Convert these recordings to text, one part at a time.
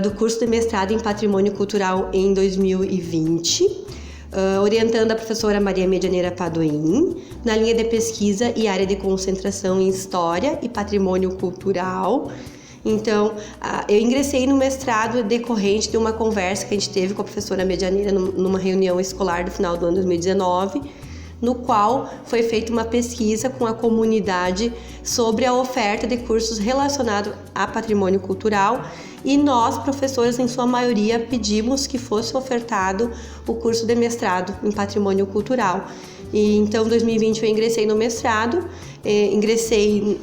do curso de mestrado em Patrimônio Cultural em 2020, orientando a professora Maria Medianeira Padoim, na linha de pesquisa e área de concentração em História e Patrimônio Cultural. Então, eu ingressei no mestrado decorrente de uma conversa que a gente teve com a professora Medianeira numa reunião escolar do final do ano 2019, no qual foi feita uma pesquisa com a comunidade sobre a oferta de cursos relacionados a patrimônio cultural, e nós, professores, em sua maioria, pedimos que fosse ofertado o curso de mestrado em patrimônio cultural. E então, em 2020, eu ingressei no mestrado, ingressei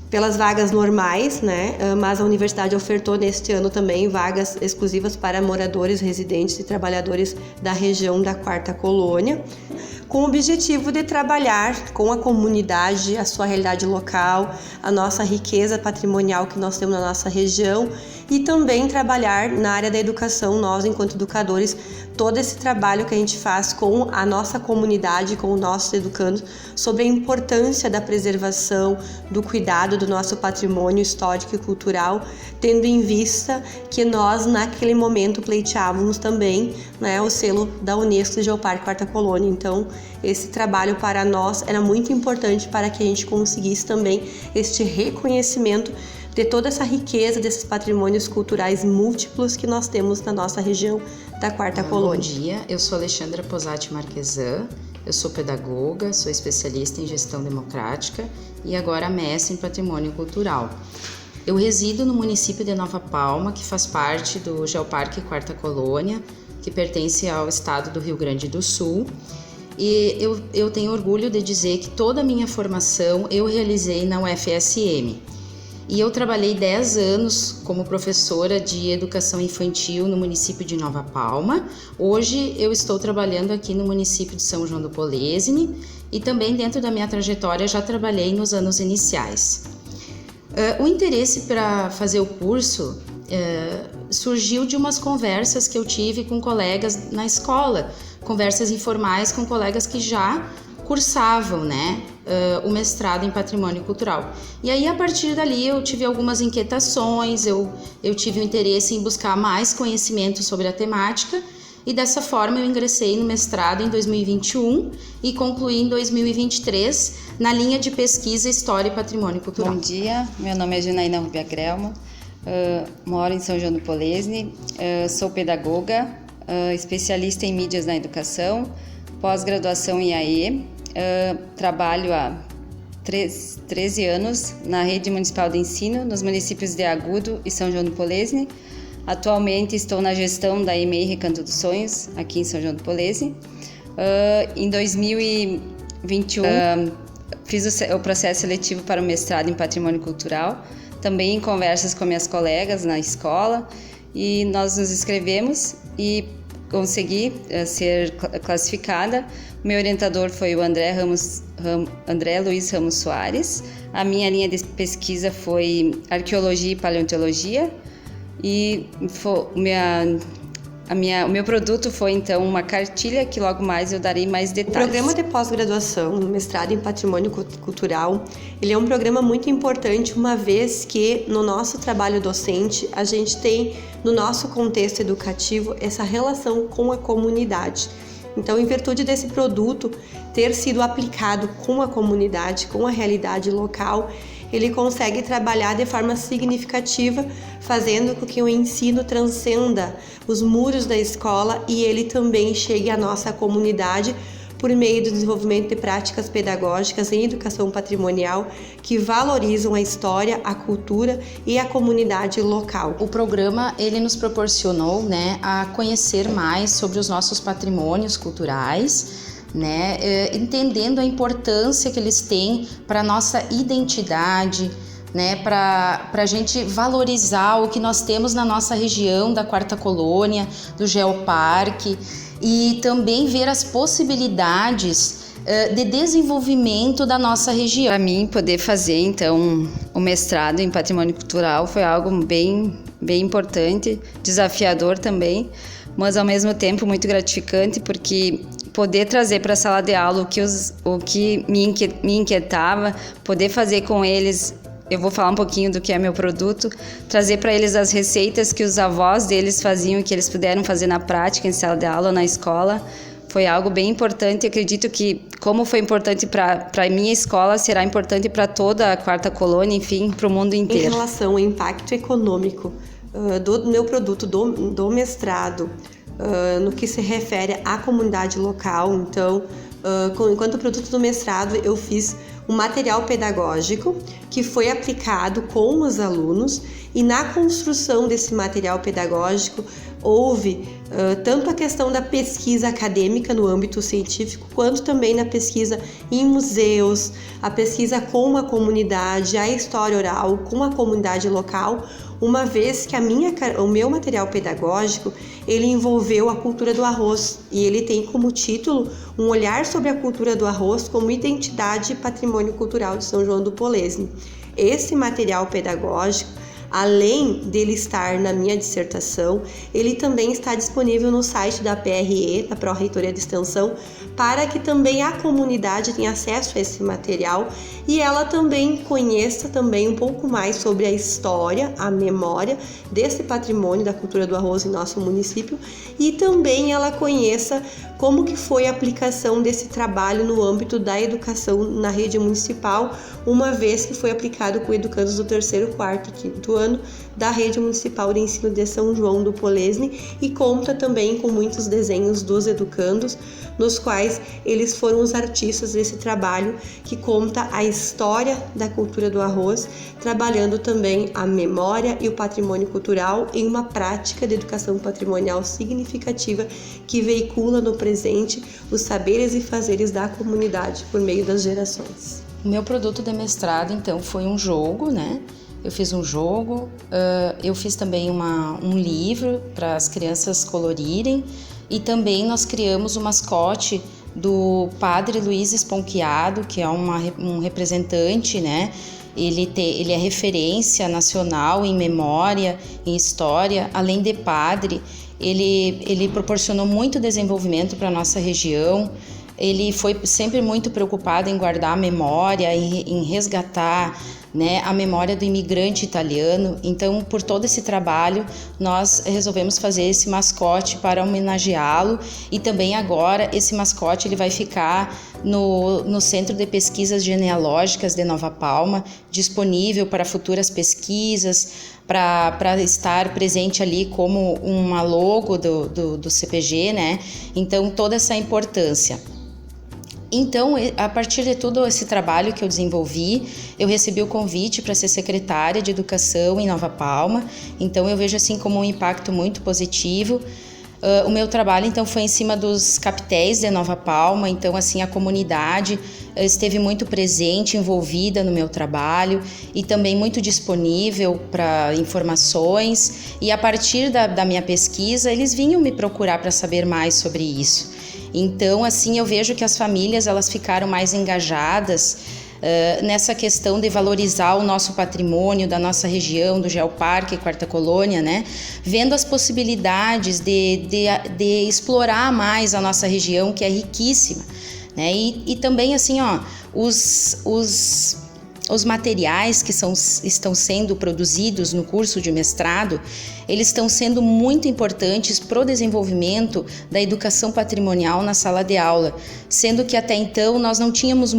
pelas vagas normais, né? Mas a universidade ofertou neste ano também vagas exclusivas para moradores, residentes e trabalhadores da região da Quarta Colônia, com o objetivo de trabalhar com a comunidade, a sua realidade local, a nossa riqueza patrimonial que nós temos na nossa região, e também trabalhar na área da educação, nós enquanto educadores, todo esse trabalho que a gente faz com a nossa comunidade, com os nossos educandos, sobre a importância da preservação, do cuidado do nosso patrimônio histórico e cultural, tendo em vista que nós, naquele momento, pleiteávamos também, né, o selo da Unesco de Geoparque Quarta Colônia. Então, esse trabalho para nós era muito importante para que a gente conseguisse também este reconhecimento de toda essa riqueza desses patrimônios culturais múltiplos que nós temos na nossa região da Quarta Colônia. Bom dia, eu sou Alexandra Posati Marquesan, eu sou pedagoga, sou especialista em gestão democrática e agora mestre em patrimônio cultural. Eu resido no município de Nova Palma, que faz parte do Geoparque Quarta Colônia, que pertence ao estado do Rio Grande do Sul. E eu tenho orgulho de dizer que toda a minha formação eu realizei na UFSM. E eu trabalhei 10 anos como professora de educação infantil no município de Nova Palma. Hoje eu estou trabalhando aqui no município de São João do Polesine e também dentro da minha trajetória já trabalhei nos anos iniciais. O interesse para fazer o curso surgiu de umas conversas que eu tive com colegas na escola, conversas informais com colegas que já cursavam, né, o mestrado em patrimônio cultural. E aí, a partir dali, eu tive algumas inquietações, eu tive o interesse em buscar mais conhecimento sobre a temática, e dessa forma eu ingressei no mestrado em 2021 e concluí em 2023 na linha de pesquisa História e Patrimônio Cultural. Bom dia, meu nome é Janaína Rubia Grelma, moro em São João do Polesine, sou pedagoga, especialista em mídias na educação, pós-graduação em AE, trabalho há 13 anos na rede municipal de ensino nos municípios de Agudo e São João do Polesine. Atualmente estou na gestão da EMEI Recanto dos Sonhos, aqui em São João do Polesine. Em 2021 fiz o processo seletivo para o mestrado em patrimônio cultural, também em conversas com minhas colegas na escola, e nós nos inscrevemos e consegui ser classificada. Meu orientador foi o André Luiz Ramos Soares. A minha linha de pesquisa foi arqueologia e paleontologia, e o meu produto foi então uma cartilha que logo mais eu darei mais detalhes. O programa de pós-graduação, mestrado em patrimônio cultural, ele é um programa muito importante, uma vez que no nosso trabalho docente a gente tem, no nosso contexto educativo, essa relação com a comunidade. Então, em virtude desse produto ter sido aplicado com a comunidade, com a realidade local, ele consegue trabalhar de forma significativa, fazendo com que o ensino transcenda os muros da escola e ele também chegue à nossa comunidade por meio do desenvolvimento de práticas pedagógicas em educação patrimonial que valorizam a história, a cultura e a comunidade local. O programa ele nos proporcionou, né, a conhecer mais sobre os nossos patrimônios culturais, né, entendendo a importância que eles têm para a nossa identidade, né, para a gente valorizar o que nós temos na nossa região da Quarta Colônia, do Geoparque, e também ver as possibilidades de desenvolvimento da nossa região. Para mim, poder fazer então o mestrado em patrimônio cultural foi algo bem importante, desafiador também, mas ao mesmo tempo muito gratificante, porque poder trazer para a sala de aula o que me inquietava, poder fazer com eles eu vou falar um pouquinho do que é meu produto, trazer para eles as receitas que os avós deles faziam e que eles puderam fazer na prática, em sala de aula, na escola. Foi algo bem importante. Eu acredito que, como foi importante para a minha escola, será importante para toda a Quarta Colônia, enfim, para o mundo inteiro. Em relação ao impacto econômico do meu produto, do mestrado, no que se refere à comunidade local, então, enquanto produto do mestrado, eu fiz um material pedagógico que foi aplicado com os alunos, e na construção desse material pedagógico houve tanto a questão da pesquisa acadêmica no âmbito científico, quanto também na pesquisa em museus, a pesquisa com a comunidade, a história oral com a comunidade local, uma vez que o meu material pedagógico ele envolveu a cultura do arroz, e ele tem como título um olhar sobre a cultura do arroz como identidade e patrimônio cultural de São João do Polesne. Esse material pedagógico, além dele estar na minha dissertação, ele também está disponível no site da PRE, da Pró-Reitoria de Extensão, para que também a comunidade tenha acesso a esse material e ela também conheça também um pouco mais sobre a história, a memória desse patrimônio da cultura do arroz em nosso município, e também ela conheça como que foi a aplicação desse trabalho no âmbito da educação na rede municipal, uma vez que foi aplicado com educandos do 3º, 4º e 5º ano da Rede Municipal de Ensino de São João do Polesne, e conta também com muitos desenhos dos educandos, nos quais eles foram os artistas desse trabalho que conta a história da cultura do arroz, trabalhando também a memória e o patrimônio cultural em uma prática de educação patrimonial significativa que veicula no presente os saberes e fazeres da comunidade por meio das gerações. O meu produto de mestrado, então, foi um jogo, né? Eu fiz um jogo, eu fiz também um livro para as crianças colorirem, e também nós criamos o mascote do Padre Luiz Esponquiado, que é um representante, né? Ele é referência nacional em memória, em história, além de padre, ele proporcionou muito desenvolvimento para a nossa região. Ele foi sempre muito preocupado em guardar a memória, em resgatar, né, a memória do imigrante italiano. Então, por todo esse trabalho, nós resolvemos fazer esse mascote para homenageá-lo, e também agora esse mascote ele vai ficar no Centro de Pesquisas Genealógicas de Nova Palma, disponível para futuras pesquisas, para estar presente ali como uma logo do CPG, né? Então, toda essa importância. Então, a partir de todo esse trabalho que eu desenvolvi, eu recebi o convite para ser secretária de Educação em Nova Palma. Então, eu vejo assim como um impacto muito positivo. O meu trabalho, então, foi em cima dos capitéis de Nova Palma. Então, assim, a comunidade esteve muito presente, envolvida no meu trabalho, e também muito disponível para informações. E a partir da minha pesquisa, eles vinham me procurar para saber mais sobre isso. Então, assim, eu vejo que as famílias elas ficaram mais engajadas nessa questão de valorizar o nosso patrimônio da nossa região, do Geoparque Quarta Colônia, né? Vendo as possibilidades de explorar mais a nossa região, que é riquíssima, né? E também, assim, ó, os materiais que estão sendo produzidos no curso de mestrado, eles estão sendo muito importantes para o desenvolvimento da educação patrimonial na sala de aula, sendo que até então nós não tínhamos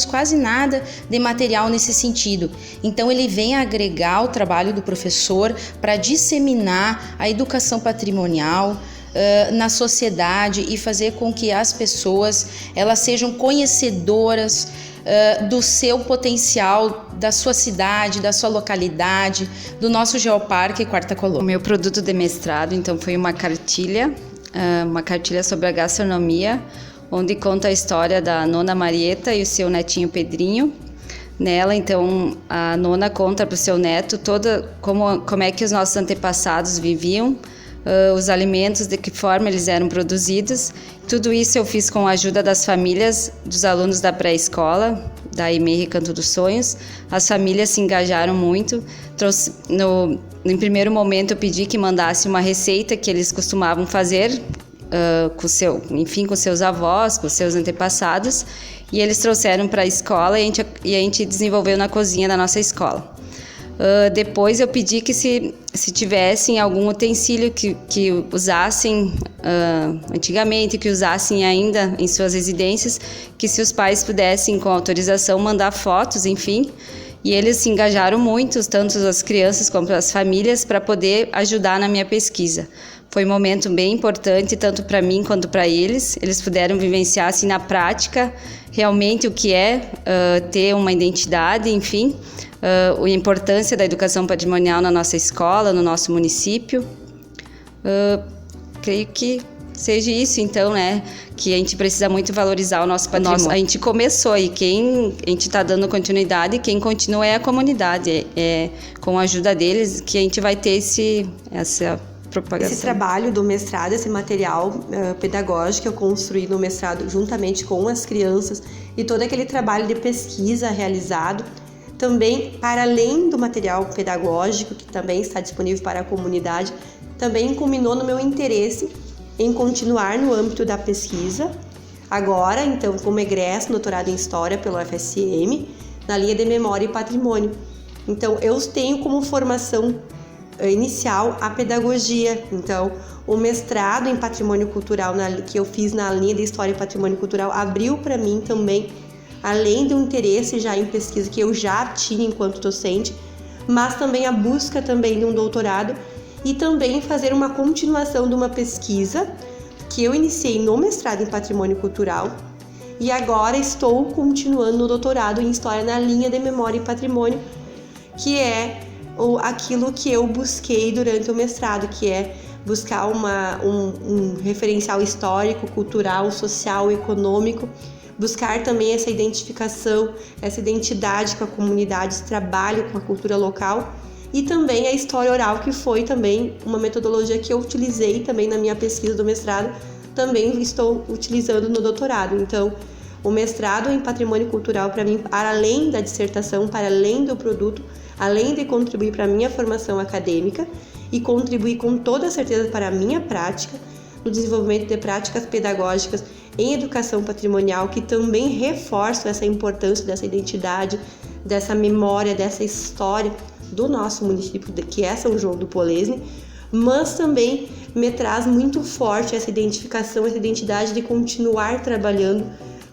quase nada de material nesse sentido. Então ele vem agregar o trabalho do professor para disseminar a educação patrimonial na sociedade e fazer com que as pessoas elas sejam conhecedoras do seu potencial, da sua cidade, da sua localidade, do nosso Geoparque Quarta Colônia. O meu produto de mestrado, então, foi uma cartilha sobre a gastronomia, onde conta a história da nona Marieta e o seu netinho Pedrinho. Nela, então, a nona conta para o seu neto como é que os nossos antepassados viviam, os alimentos, de que forma eles eram produzidos. Tudo isso eu fiz com a ajuda das famílias, dos alunos da pré-escola, da IME Recanto dos Sonhos. As famílias se engajaram muito. Em primeiro momento eu pedi que mandasse uma receita que eles costumavam fazer com seus avós, com seus antepassados. e eles trouxeram para a escola e a gente desenvolveu na cozinha da nossa escola. Depois eu pedi que se tivessem algum utensílio que usassem antigamente, que usassem ainda em suas residências, que se os pais pudessem, com autorização, mandar fotos, enfim. E eles se engajaram muito, tanto as crianças como as famílias, para poder ajudar na minha pesquisa. Foi um momento bem importante, tanto para mim quanto para eles. Eles puderam vivenciar assim, na prática realmente o que é ter uma identidade, enfim, a importância da educação patrimonial na nossa escola, no nosso município. Creio que seja isso, então, né? Que a gente precisa muito valorizar o nosso patrimônio. A gente começou e a gente está dando continuidade, quem continua é a comunidade. É com a ajuda deles que a gente vai ter essa propagação. Esse trabalho do mestrado, esse material pedagógico que eu construí no mestrado juntamente com as crianças e todo aquele trabalho de pesquisa realizado, também, para além do material pedagógico, que também está disponível para a comunidade, também culminou no meu interesse em continuar no âmbito da pesquisa, agora, então, como egresso, doutorado em História pelo UFSM, na linha de Memória e Patrimônio. Então, eu tenho como formação inicial a pedagogia. Então, o mestrado em Patrimônio Cultural que eu fiz na linha de História e Patrimônio Cultural abriu para mim também, além do interesse já em pesquisa que eu já tinha enquanto docente, mas também a busca também de um doutorado e também fazer uma continuação de uma pesquisa que eu iniciei no mestrado em Patrimônio Cultural e agora estou continuando no doutorado em História na linha de Memória e Patrimônio, que é aquilo que eu busquei durante o mestrado, que é buscar um referencial histórico, cultural, social, econômico, buscar também essa identificação, essa identidade com a comunidade, esse trabalho com a cultura local e também a história oral, que foi também uma metodologia que eu utilizei também na minha pesquisa do mestrado, também estou utilizando no doutorado. Então, o mestrado em Patrimônio Cultural, para mim, para além da dissertação, para além do produto, além de contribuir para a minha formação acadêmica e contribuir com toda certeza para a minha prática, no desenvolvimento de práticas pedagógicas em educação patrimonial, que também reforçam essa importância dessa identidade, dessa memória, dessa história do nosso município, que é São João do Polesne, mas também me traz muito forte essa identificação, essa identidade de continuar trabalhando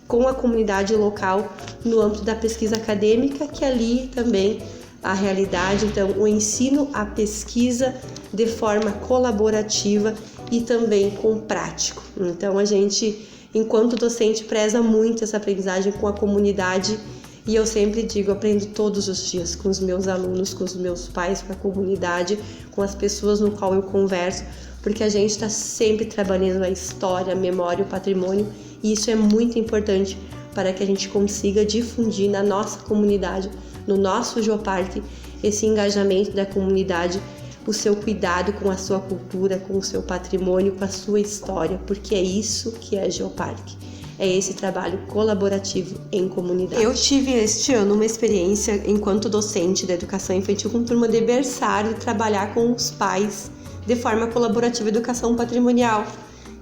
com a comunidade local no âmbito da pesquisa acadêmica, que ali também a realidade, então o ensino, a pesquisa de forma colaborativa e também com prático. Então a gente, enquanto docente, preza muito essa aprendizagem com a comunidade e eu sempre digo, aprendo todos os dias com os meus alunos, com os meus pais, com a comunidade, com as pessoas no qual eu converso, porque a gente está sempre trabalhando a história, a memória, o patrimônio e isso é muito importante para que a gente consiga difundir na nossa comunidade, no nosso Geoparque, esse engajamento da comunidade, o seu cuidado com a sua cultura, com o seu patrimônio, com a sua história, porque é isso que é Geoparque. É esse trabalho colaborativo em comunidade. Eu tive este ano uma experiência enquanto docente da educação infantil com turma de berçário, de trabalhar com os pais de forma colaborativa educação patrimonial.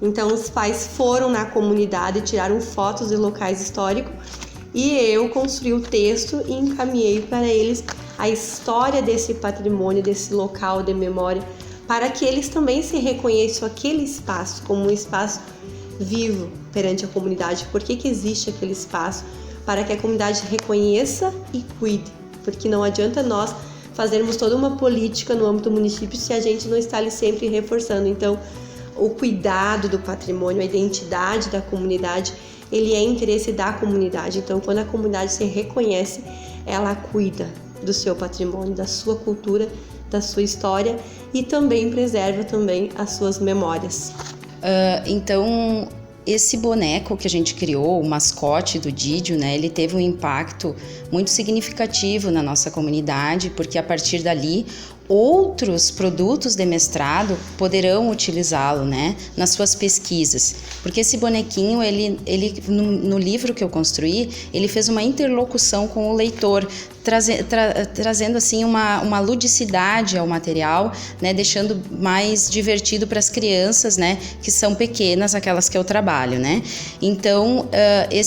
Então os pais foram na comunidade, tiraram fotos de locais históricos e eu construí o texto e encaminhei para eles a história desse patrimônio, desse local de memória, para que eles também se reconheçam aquele espaço como um espaço vivo perante a comunidade. Por que existe aquele espaço? Para que a comunidade reconheça e cuide, porque não adianta nós fazermos toda uma política no âmbito do município se a gente não está ali sempre reforçando. Então, o cuidado do patrimônio, a identidade da comunidade, ele é interesse da comunidade. Então, quando a comunidade se reconhece, ela cuida do seu patrimônio, da sua cultura, da sua história e também preserva também as suas memórias. Então, esse boneco que a gente criou, o mascote do Didio, né, ele teve um impacto muito significativo na nossa comunidade, porque a partir dali outros produtos de mestrado poderão utilizá-lo, né, nas suas pesquisas, porque esse bonequinho, ele no livro que eu construí, ele fez uma interlocução com o leitor, trazendo assim uma ludicidade ao material, né, deixando mais divertido para as crianças, né, que são pequenas, aquelas que eu trabalho, né. Então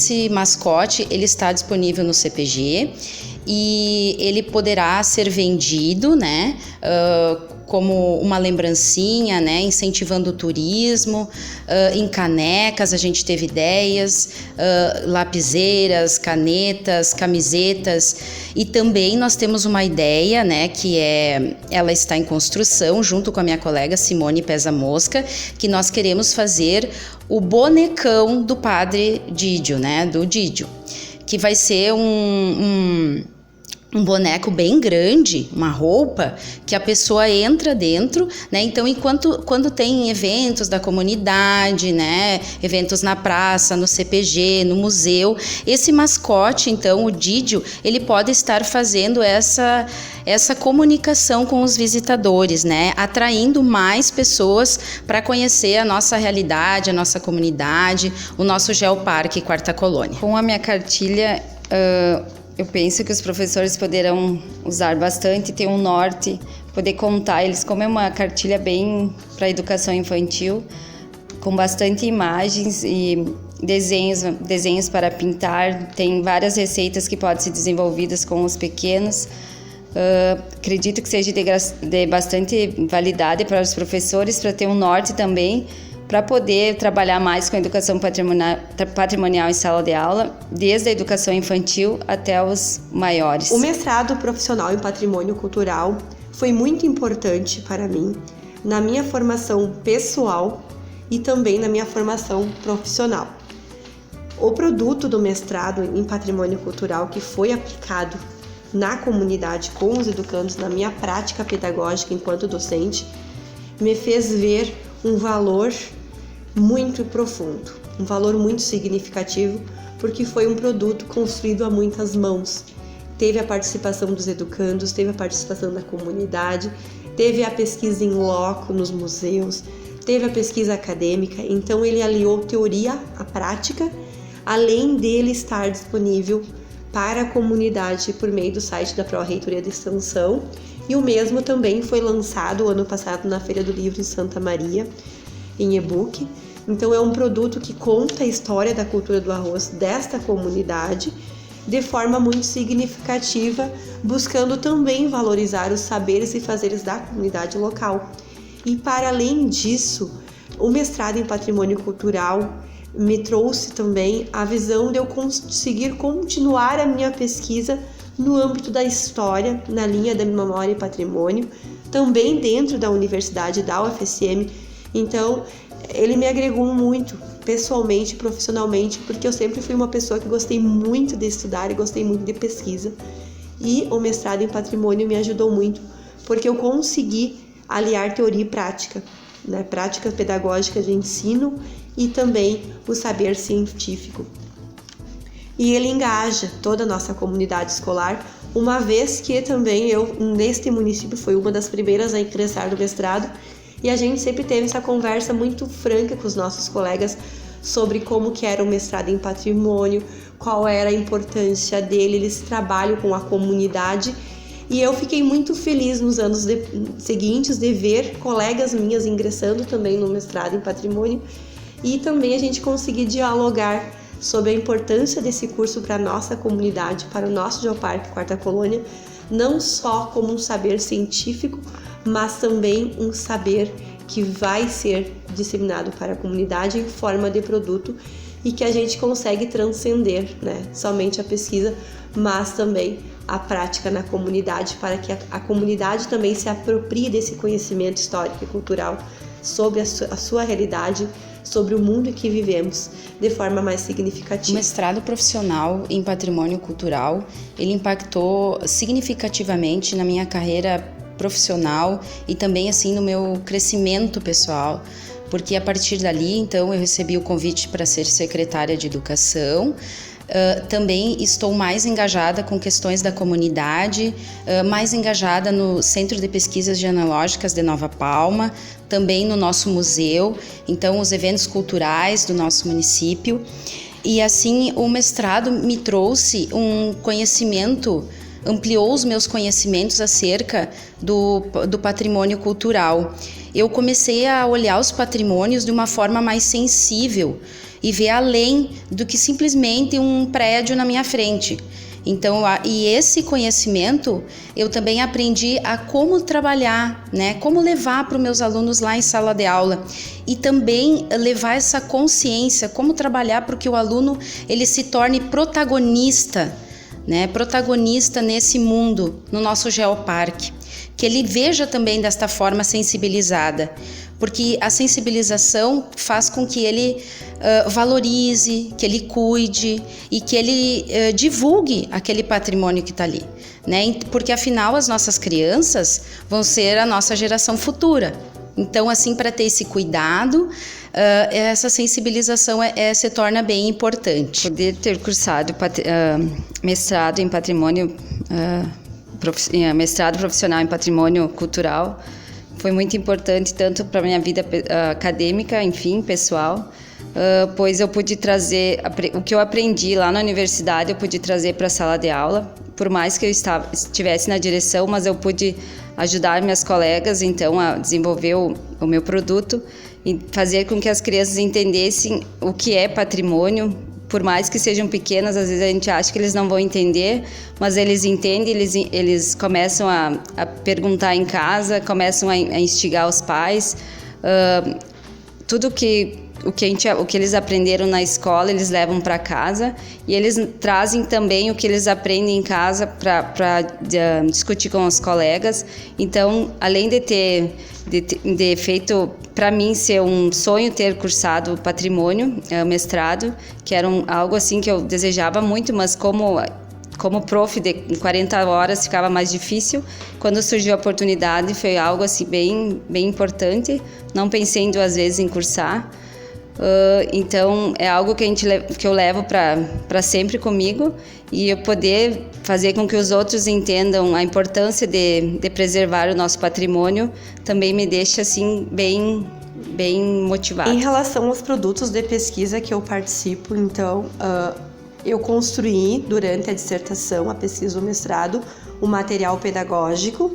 esse mascote ele está disponível no CPG e ele poderá ser vendido, né, como uma lembrancinha, né, incentivando o turismo, em canecas a gente teve ideias, lapiseiras, canetas, camisetas, e também nós temos uma ideia, né, ela está em construção junto com a minha colega Simone Pesa Mosca, que nós queremos fazer o bonecão do Padre Didio, né, do Didio, que vai ser um boneco bem grande, uma roupa que a pessoa entra dentro, né? Então, quando tem eventos da comunidade, né? Eventos na praça, no CPG, no museu, esse mascote, então, o Didio, ele pode estar fazendo essa comunicação com os visitadores, né? Atraindo mais pessoas para conhecer a nossa realidade, a nossa comunidade, o nosso Geoparque Quarta Colônia. Com a minha cartilha, eu penso que os professores poderão usar bastante, ter um norte, poder contar eles, como é uma cartilha bem para educação infantil, com bastante imagens e desenhos para pintar, tem várias receitas que podem ser desenvolvidas com os pequenos. Acredito que seja de bastante validade para os professores, para ter um norte também, para poder trabalhar mais com a educação patrimonial em sala de aula, desde a educação infantil até os maiores. O mestrado profissional em patrimônio cultural foi muito importante para mim, na minha formação pessoal e também na minha formação profissional. O produto do mestrado em patrimônio cultural que foi aplicado na comunidade com os educandos, na minha prática pedagógica enquanto docente, me fez ver um valor muito profundo, um valor muito significativo, porque foi um produto construído a muitas mãos. Teve a participação dos educandos, teve a participação da comunidade, teve a pesquisa em loco nos museus, teve a pesquisa acadêmica, então ele aliou teoria à prática, além dele estar disponível para a comunidade por meio do site da Pró-Reitoria de Extensão, e o mesmo também foi lançado ano passado na Feira do Livro em Santa Maria, em e-book. Então é um produto que conta a história da cultura do arroz desta comunidade de forma muito significativa, buscando também valorizar os saberes e fazeres da comunidade local. E para além disso, o mestrado em patrimônio cultural me trouxe também a visão de eu conseguir continuar a minha pesquisa no âmbito da história, na linha da memória e patrimônio, também dentro da universidade da UFSM. Então, ele me agregou muito, pessoalmente e profissionalmente, porque eu sempre fui uma pessoa que gostei muito de estudar e gostei muito de pesquisa. E o mestrado em patrimônio me ajudou muito, porque eu consegui aliar teoria e prática, né? Prática pedagógica de ensino e também o saber científico. E ele engaja toda a nossa comunidade escolar, uma vez que também eu, neste município, fui uma das primeiras a ingressar no mestrado, e a gente sempre teve essa conversa muito franca com os nossos colegas sobre como que era o mestrado em patrimônio, qual era a importância dele, esse trabalho com a comunidade. E eu fiquei muito feliz nos anos seguintes de ver colegas minhas ingressando também no mestrado em patrimônio, e também a gente conseguir dialogar sobre a importância desse curso para a nossa comunidade, para o nosso Geoparque Quarta Colônia, não só como um saber científico, mas também um saber que vai ser disseminado para a comunidade em forma de produto e que a gente consegue transcender, né? Somente a pesquisa, mas também a prática na comunidade, para que a comunidade também se aproprie desse conhecimento histórico e cultural sobre a sua realidade, sobre o mundo em que vivemos, de forma mais significativa. O mestrado profissional em patrimônio cultural, ele impactou significativamente na minha carreira profissional e também assim no meu crescimento pessoal, porque a partir dali, então, eu recebi o convite para ser secretária de educação. Também estou mais engajada com questões da comunidade, mais engajada no Centro de Pesquisas Genealógicas de Nova Palma, também no nosso museu, então os eventos culturais do nosso município. E assim o mestrado me trouxe um conhecimento, ampliou os meus conhecimentos acerca do patrimônio cultural. Eu comecei a olhar os patrimônios de uma forma mais sensível e ver além do que simplesmente um prédio na minha frente. Então, e esse conhecimento eu também aprendi a como trabalhar, né? Como levar para os meus alunos lá em sala de aula e também levar essa consciência, como trabalhar para que o aluno ele se torne protagonista, né? Protagonista nesse mundo, no nosso geoparque, que ele veja também desta forma sensibilizada. Porque a sensibilização faz com que ele valorize, que ele cuide e que ele divulgue aquele patrimônio que está ali, né? Porque afinal as nossas crianças vão ser a nossa geração futura. Então, assim, para ter esse cuidado, essa sensibilização se torna bem importante. Poder ter cursado mestrado em patrimônio, mestrado profissional em patrimônio cultural foi muito importante tanto para a minha vida acadêmica, enfim, pessoal, pois eu pude trazer o que eu aprendi lá na universidade, eu pude trazer para a sala de aula, por mais que eu estivesse na direção, mas eu pude ajudar minhas colegas, então, a desenvolver o meu produto e fazer com que as crianças entendessem o que é patrimônio. Por mais que sejam pequenas, às vezes a gente acha que eles não vão entender, mas eles entendem, eles começam a perguntar em casa, começam a instigar os pais. Tudo o que eles aprenderam na escola, eles levam para casa e eles trazem também o que eles aprendem em casa para discutir com os colegas. Então, além de feito, para mim, ser um sonho ter cursado patrimônio, mestrado, que era algo assim que eu desejava muito, mas como prof de 40 horas ficava mais difícil. Quando surgiu a oportunidade, foi algo assim bem importante. Não pensei 2 vezes em cursar. Então é algo que eu levo para sempre comigo, e eu poder fazer com que os outros entendam a importância de preservar o nosso patrimônio também me deixa assim bem motivado. Em relação aos produtos de pesquisa que eu participo, então eu construí durante a dissertação, a pesquisa do mestrado, um material pedagógico.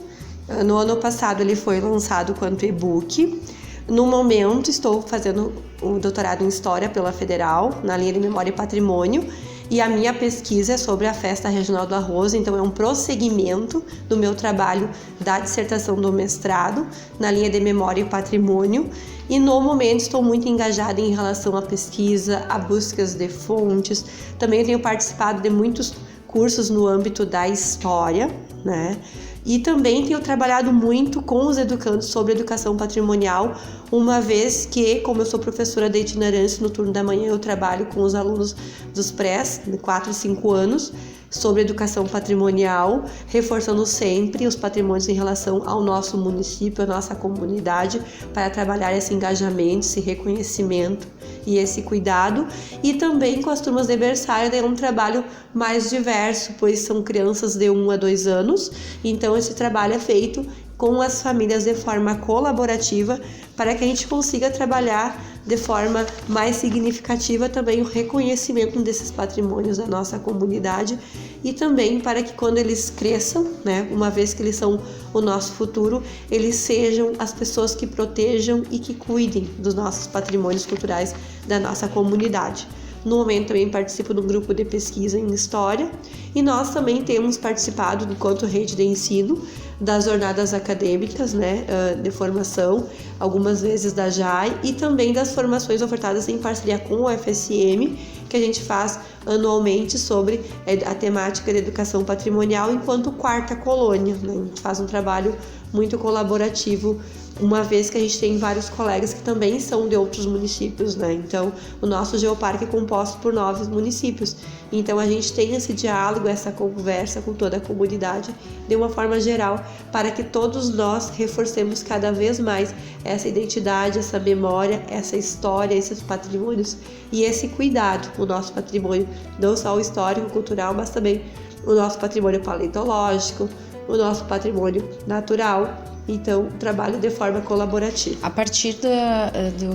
No ano passado ele foi lançado quanto e-book. No momento, estou fazendo o doutorado em História pela Federal, na linha de Memória e Patrimônio, e a minha pesquisa é sobre a Festa Regional do Arroz, então é um prosseguimento do meu trabalho da dissertação do mestrado, na linha de Memória e Patrimônio, e no momento estou muito engajada em relação à pesquisa, a buscas de fontes. Também tenho participado de muitos cursos no âmbito da história, né? E também tenho trabalhado muito com os educandos sobre educação patrimonial, uma vez que, como eu sou professora de itinerância no turno da manhã, eu trabalho com os alunos dos prés, de 4 e 5 anos, sobre educação patrimonial, reforçando sempre os patrimônios em relação ao nosso município, à nossa comunidade, para trabalhar esse engajamento, esse reconhecimento e esse cuidado. E também com as turmas de berçário é um trabalho mais diverso, pois são crianças de 1 a 2 anos, então esse trabalho é feito com as famílias de forma colaborativa, para que a gente consiga trabalhar de forma mais significativa também o reconhecimento desses patrimônios da nossa comunidade, e também para que quando eles cresçam, né, uma vez que eles são o nosso futuro, eles sejam as pessoas que protejam e que cuidem dos nossos patrimônios culturais da nossa comunidade. No momento também participo de um grupo de pesquisa em História, e nós também temos participado, enquanto rede de ensino, das jornadas acadêmicas, né, de formação, algumas vezes da JAI, e também das formações ofertadas em parceria com o UFSM, que a gente faz anualmente sobre a temática de educação patrimonial enquanto quarta colônia, né? A gente faz um trabalho muito colaborativo, uma vez que a gente tem vários colegas que também são de outros municípios, né? Então, o nosso geoparque é composto por 9 municípios. Então, a gente tem esse diálogo, essa conversa com toda a comunidade de uma forma geral, para que todos nós reforcemos cada vez mais essa identidade, essa memória, essa história, esses patrimônios e esse cuidado, o nosso patrimônio, não só o histórico, cultural, mas também o nosso patrimônio paleontológico, o nosso patrimônio natural. Então, trabalho de forma colaborativa. A partir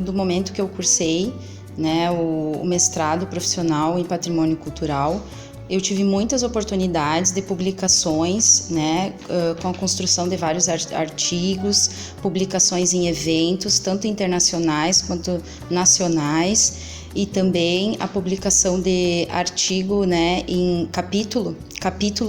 do momento que eu cursei, né, o mestrado profissional em patrimônio cultural, eu tive muitas oportunidades de publicações, né, com a construção de vários artigos, publicações em eventos, tanto internacionais quanto nacionais. e também a publicação de artigo, né, em capítulo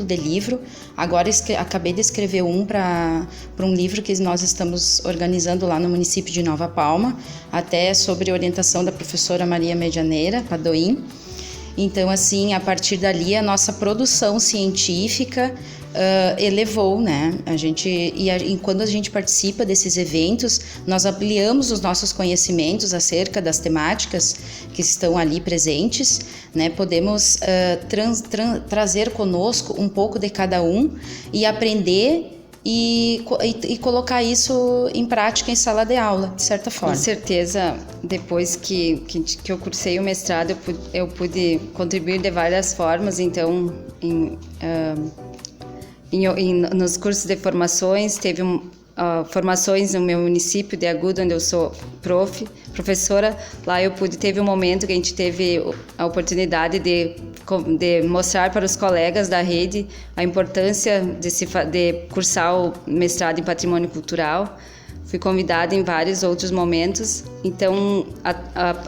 de livro. Agora acabei de escrever para um livro que nós estamos organizando lá no município de Nova Palma, até sobre orientação da professora Maria Medianeira Padoim. Então, assim, a partir dali, a nossa produção científica elevou, né? Quando a gente participa desses eventos, nós ampliamos os nossos conhecimentos acerca das temáticas que estão ali presentes, né? Podemos trazer conosco um pouco de cada um e aprender e colocar isso em prática em sala de aula, de certa forma. Com certeza, depois que eu cursei o mestrado, eu pude contribuir de várias formas. Então, nos cursos de formações, teve formações no meu município de Agudo, onde eu sou professora. Lá teve um momento que a gente teve a oportunidade de mostrar para os colegas da rede a importância de cursar o mestrado em patrimônio cultural. Fui convidada em vários outros momentos. Então,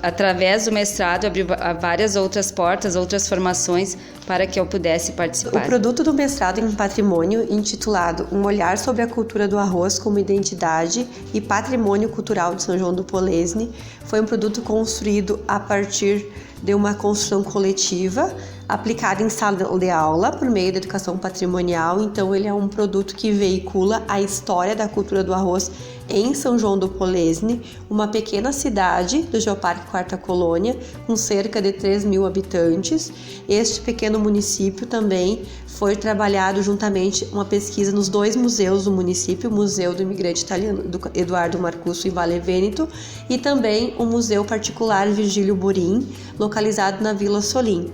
através do mestrado, abriu várias outras portas, outras formações para que eu pudesse participar. O produto do mestrado em patrimônio, intitulado Um Olhar sobre a Cultura do Arroz como Identidade e Patrimônio Cultural de São João do Polesne, foi um produto construído a partir de uma construção coletiva, aplicada em sala de aula por meio da educação patrimonial. Então, ele é um produto que veicula a história da cultura do arroz em São João do Polesne, uma pequena cidade do Geoparque Quarta Colônia, com cerca de 3.000 habitantes. Este pequeno município também foi trabalhado juntamente uma pesquisa nos 2 museus do município, o Museu do Imigrante Italiano do Eduardo Marcusso em Vale Vêneto e também o Museu Particular Virgílio Burin, localizado na Vila Solim.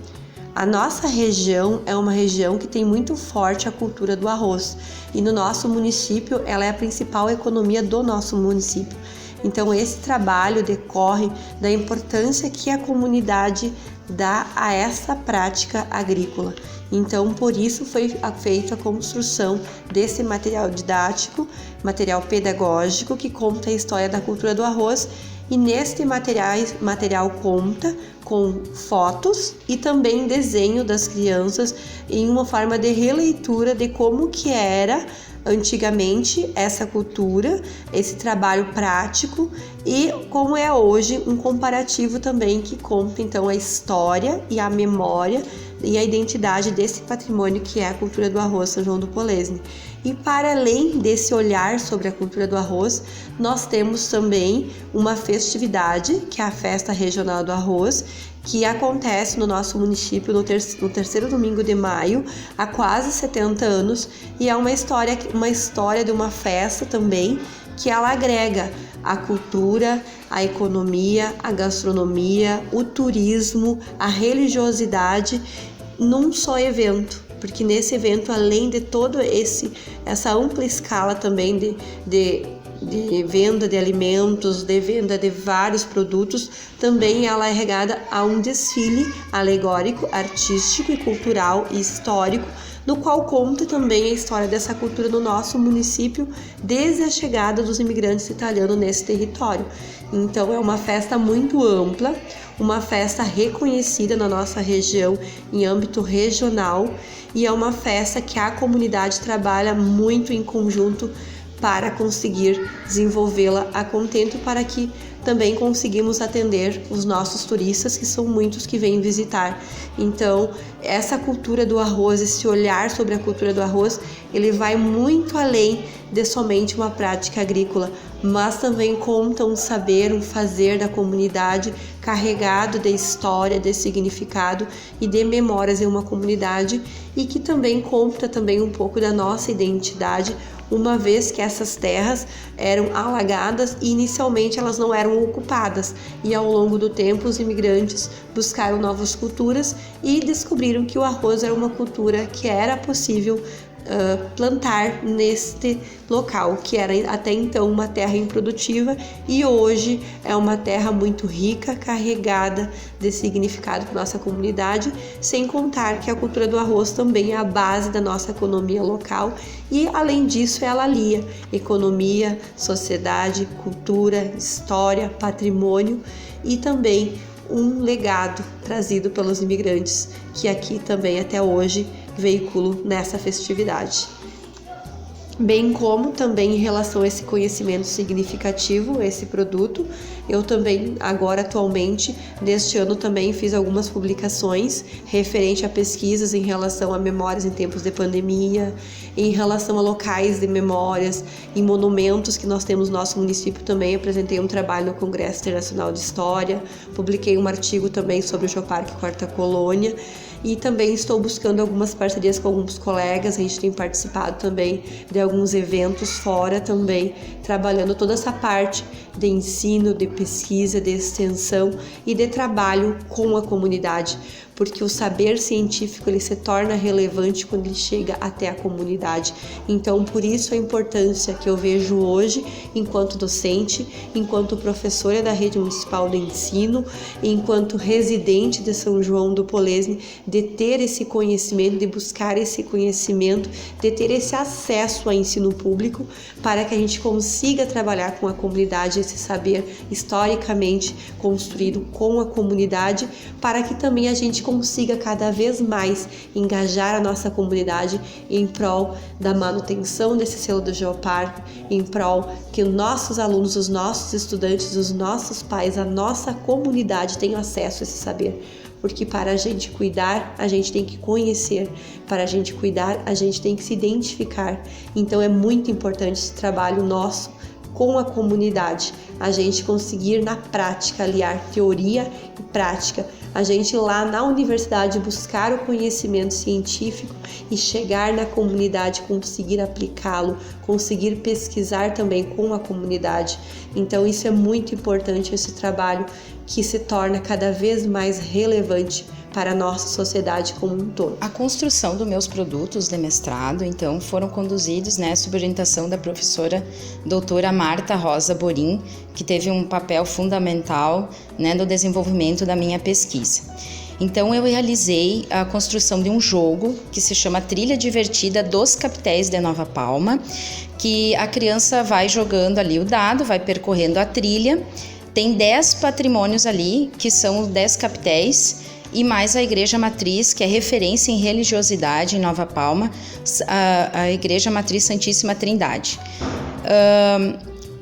A nossa região é uma região que tem muito forte a cultura do arroz e no nosso município ela é a principal economia do nosso município. Então esse trabalho decorre da importância que a comunidade dá a essa prática agrícola. Então por isso foi feita a construção desse material didático, material pedagógico que conta a história da cultura do arroz. E neste material conta com fotos e também desenho das crianças em uma forma de releitura de como que era antigamente essa cultura, esse trabalho prático e como é hoje, um comparativo também que conta então a história e a memória e a identidade desse patrimônio que é a cultura do arroz São João do Polesne. E para além desse olhar sobre a cultura do arroz, nós temos também uma festividade, que é a Festa Regional do Arroz, que acontece no nosso município no terceiro domingo de maio, há quase 70 anos, e é uma história de uma festa também, que ela agrega a cultura, a economia, a gastronomia, o turismo, a religiosidade num só evento. Porque nesse evento, além de todo essa ampla escala também de venda de alimentos, de venda de vários produtos, também ela é regada a um desfile alegórico, artístico e cultural e histórico, no qual conta também a história dessa cultura no nosso município desde a chegada dos imigrantes italianos nesse território. Então é uma festa muito ampla, uma festa reconhecida na nossa região em âmbito regional e é uma festa que a comunidade trabalha muito em conjunto para conseguir desenvolvê-la a contento, para que também conseguimos atender os nossos turistas, que são muitos que vêm visitar. Então, essa cultura do arroz, esse olhar sobre a cultura do arroz, ele vai muito além de somente uma prática agrícola, mas também conta um saber, um fazer da comunidade carregado de história, de significado e de memórias em uma comunidade, e que também conta também um pouco da nossa identidade, uma vez que essas terras eram alagadas e inicialmente elas não eram ocupadas, e ao longo do tempo os imigrantes buscaram novas culturas e descobriram que o arroz era uma cultura que era possível plantar neste local, que era até então uma terra improdutiva e hoje é uma terra muito rica, carregada de significado para nossa comunidade, sem contar que a cultura do arroz também é a base da nossa economia local e além disso ela alia economia, sociedade, cultura, história, patrimônio e também um legado trazido pelos imigrantes, que aqui também até hoje veiculo nessa festividade. Bem como também em relação a esse conhecimento significativo, esse produto, eu também agora atualmente, neste ano também fiz algumas publicações referente a pesquisas em relação a memórias em tempos de pandemia, em relação a locais de memórias, em monumentos que nós temos no nosso município também. Apresentei um trabalho no Congresso Internacional de História, publiquei um artigo também sobre o Geoparque Quarta Colônia. E também estou buscando algumas parcerias com alguns colegas, a gente tem participado também de alguns eventos fora também, trabalhando toda essa parte de ensino, de pesquisa, de extensão e de trabalho com a comunidade, porque o saber científico ele se torna relevante quando ele chega até a comunidade. Então, por isso a importância que eu vejo hoje, enquanto docente, enquanto professora da Rede Municipal de Ensino, enquanto residente de São João do Polesne, de ter esse conhecimento, de buscar esse conhecimento, de ter esse acesso ao ensino público, para que a gente consiga trabalhar com a comunidade, esse saber historicamente construído com a comunidade, para que também a gente consiga cada vez mais engajar a nossa comunidade em prol da manutenção desse selo do Geoparque, em prol que os nossos alunos, os nossos estudantes, os nossos pais, a nossa comunidade tenham acesso a esse saber. Porque para a gente cuidar, a gente tem que conhecer. Para a gente cuidar, a gente tem que se identificar. Então é muito importante esse trabalho nosso com a comunidade, a gente conseguir na prática aliar teoria e prática, a gente lá na universidade buscar o conhecimento científico e chegar na comunidade, conseguir aplicá-lo, conseguir pesquisar também com a comunidade. Então isso é muito importante, esse trabalho que se torna cada vez mais relevante para a nossa sociedade como um todo. A construção dos meus produtos de mestrado, então, foram conduzidos, sob orientação da professora doutora Marta Rosa Borim, que teve um papel fundamental, no desenvolvimento da minha pesquisa. Então, eu realizei a construção de um jogo que se chama Trilha Divertida dos Capitéis de Nova Palma, que a criança vai jogando ali o dado, vai percorrendo a trilha, tem 10 patrimônios ali, que são os 10 capitéis, e mais a Igreja Matriz, que é referência em religiosidade em Nova Palma, a Igreja Matriz Santíssima Trindade.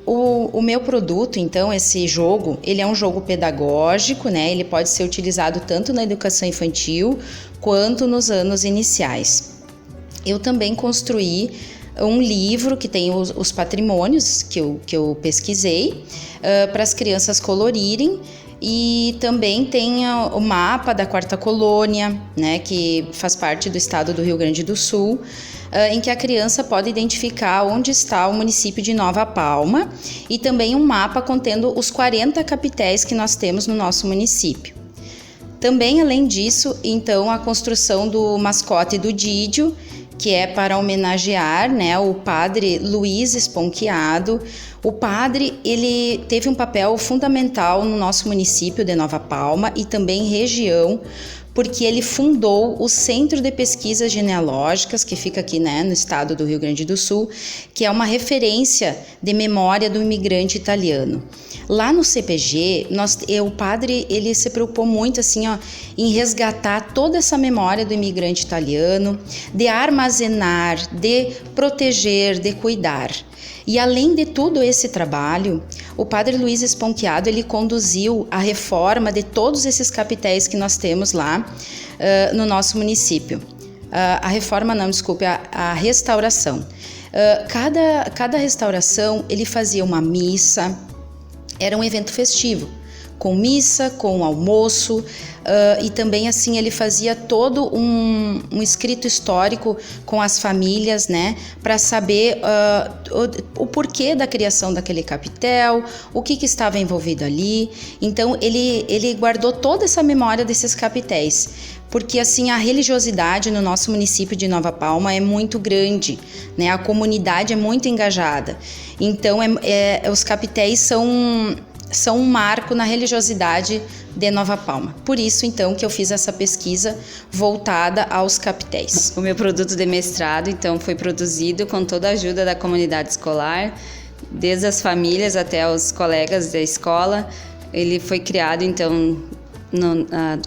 O meu produto, então, esse jogo, ele é um jogo pedagógico, ele pode ser utilizado tanto na educação infantil quanto nos anos iniciais. Eu também construí um livro que tem os patrimônios que eu pesquisei para as crianças colorirem. E também tem o mapa da Quarta Colônia, que faz parte do estado do Rio Grande do Sul, em que a criança pode identificar onde está o município de Nova Palma, e também um mapa contendo os 40 capitéis que nós temos no nosso município. Também, além disso, então, a construção do mascote do Didio, que é para homenagear o padre Luiz Esponquiado. O padre, ele teve um papel fundamental no nosso município de Nova Palma e também região, porque ele fundou o Centro de Pesquisas Genealógicas, que fica aqui no estado do Rio Grande do Sul, que é uma referência de memória do imigrante italiano. Lá no CPG, o padre ele se preocupou muito em resgatar toda essa memória do imigrante italiano, de armazenar, de proteger, de cuidar. E além de todo esse trabalho, o padre Luiz Esponquiado ele conduziu a reforma de todos esses capitéis que nós temos lá no nosso município. A reforma não, desculpe, a restauração. Cada restauração ele fazia uma missa, era um evento festivo, com missa, com almoço, e também ele fazia todo um escrito histórico com as famílias, para saber o porquê da criação daquele capitel, o que estava envolvido ali. Então ele guardou toda essa memória desses capitéis, porque a religiosidade no nosso município de Nova Palma é muito grande, a comunidade é muito engajada. Então os capitéis são um marco na religiosidade de Nova Palma. Por isso, então, que eu fiz essa pesquisa voltada aos capitéis. O meu produto de mestrado, então, foi produzido com toda a ajuda da comunidade escolar, desde as famílias até os colegas da escola. Ele foi criado, então,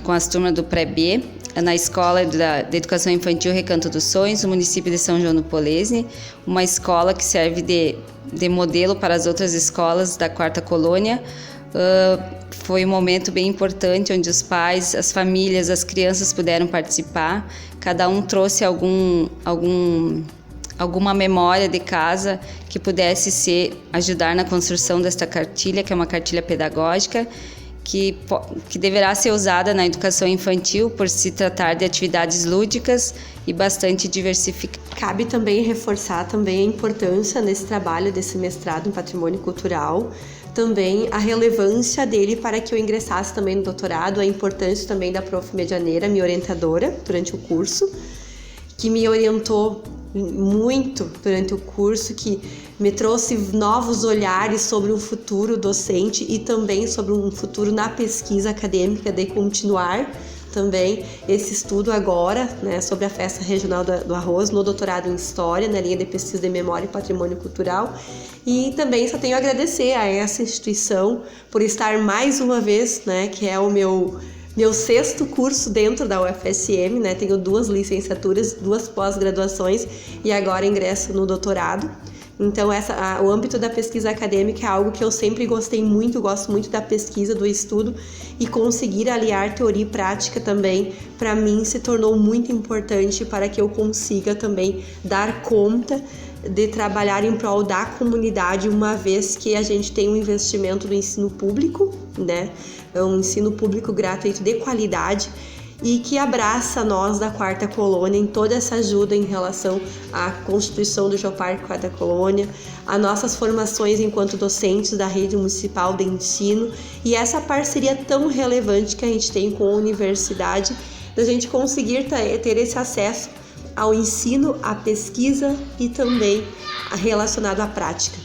com as turmas do Pré-B, na Escola de Educação Infantil Recanto dos Sonhos, no município de São João do Polesne, uma escola que serve de modelo para as outras escolas da Quarta Colônia. Foi um momento bem importante onde os pais, as famílias, as crianças puderam participar. Cada um trouxe alguma memória de casa que pudesse ajudar na construção desta cartilha, que é uma cartilha pedagógica, que deverá ser usada na educação infantil por se tratar de atividades lúdicas e bastante diversificadas. Cabe também reforçar também a importância nesse trabalho desse mestrado em Patrimônio Cultural, também a relevância dele para que eu ingressasse também no doutorado, a importância também da Prof. Medianeira, minha orientadora durante o curso, que me orientou muito durante o curso, que me trouxe novos olhares sobre um futuro docente e também sobre um futuro na pesquisa acadêmica, de continuar também esse estudo agora, né, sobre a Festa Regional do Arroz, no doutorado em História, na linha de pesquisa de Memória e Patrimônio Cultural. E também só tenho a agradecer a essa instituição por estar mais uma vez, né, que é o meu 6º curso dentro da UFSM, né? Tenho 2 licenciaturas, 2 pós-graduações e agora ingresso no doutorado. Então, o âmbito da pesquisa acadêmica é algo que eu sempre gostei muito, gosto muito da pesquisa, do estudo, e conseguir aliar teoria e prática também, para mim, se tornou muito importante para que eu consiga também dar conta de trabalhar em prol da comunidade, uma vez que a gente tem um investimento no ensino público, né? É um ensino público gratuito de qualidade e que abraça nós da Quarta Colônia em toda essa ajuda em relação à constituição do Geoparque Quarta Colônia, a nossas formações enquanto docentes da rede municipal de ensino e essa parceria tão relevante que a gente tem com a universidade, da gente conseguir ter esse acesso ao ensino, à pesquisa e também relacionado à prática.